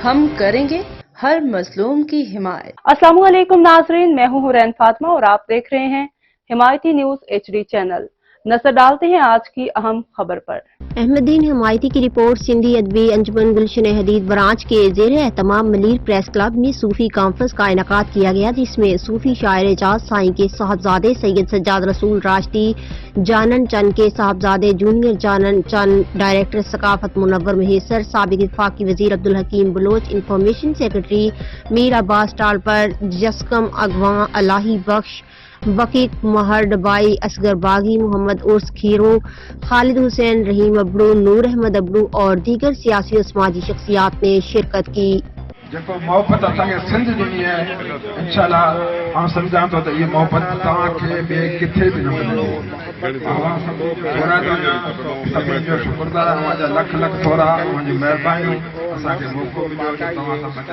ہم کریں گے ہر مظلوم کی حمایت۔ السلام علیکم ناظرین، میں ہوں حورین فاطمہ اور آپ دیکھ رہے ہیں حمایتی نیوز HD چینل۔ نظر ڈالتے ہیں آج کی اہم خبر پر۔ احمدین حمایتی کی رپورٹ۔ سندھی ادبی انجمن گلشن حدید برانچ کے زیر اہتمام ملیر پریس کلب میں صوفی کانفرنس کا انعقاد کیا گیا، جس میں صوفی شاعر اعجاز سائیں کے صاحبزادے سید سجاد رسول راشدی جانن چند کے صاحبزادے جونیئر جانن چند، ڈائریکٹر ثقافت منور مہیسر، سابق وفاقی وزیر عبدالحکیم بلوچ، انفارمیشن سیکرٹری میر عباس ٹالپر، جسکم اغواں الہی بخش، وکیق مہر ڈبائی، اصغر باغی، محمد عرس کھیرو، خالد حسین، رحیم ابڑو، نور احمد ابڑو اور دیگر سیاسی و سماجی شخصیات نے شرکت کی۔ جب محبت اتنے سندھ ڈنی ہے، انشاءاللہ ہم سمجھاں تو یہ محبت تاں کے بے کتھے بھی نہ ملے۔ سبھی جو شکردار ہمارا لکھ لکھ تھوڑا ہماری مہربانی اساں کے موقع ملو جو تمام سب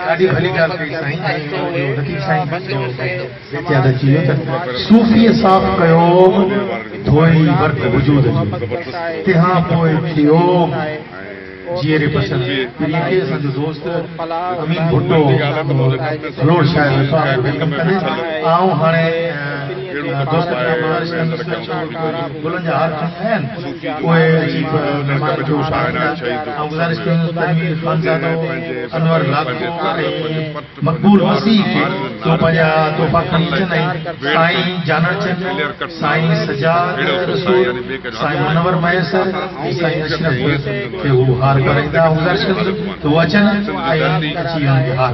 ॾाढी भली ॻाल्हि कई साईं लतीफ़ साईं यादि अची वियो त सूफ़ीअ साफ़ कयो धोई वर्क वजूद जो तंहिंखां पोइ थियो जीअरे पसंद प्रियके असांजो दोस्त अमीन भुट्टो रोड शायर वेलकम करे ऐं हाणे दोस्त गुलनि जा हार खणी आया आहिनि उहे अची महिमान जो ऐं गुज़ारिश कयूं तनवीर ख़ानज़ादो अनवर लाखो मक़बूल मसीह खे तो पंहिंजा तोहफ़ा खणी अचनि ऐं साईं जानण चंद, साईं सजाद रसूल, साईं मुनवर मयसर ऐं साईं अशरफ खे हू हार कराईंदा। गुज़ारिश कयूं त उहे अचनि ऐं अची हुननि खे हार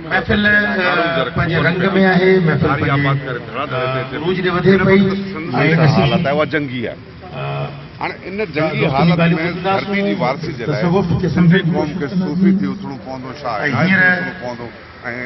महफ़िल पंहिंजे रंग में आहे, महफ़िल पंहिंजे रूज ॾे वधे पई ऐं जंगी आहे। हाणे इन जंगी हालत में धरती जी वारसी जे लाइ क़ौम खे सूफ़ी थी उथणो पवंदो, शाइर थी उथणो पवंदो ऐं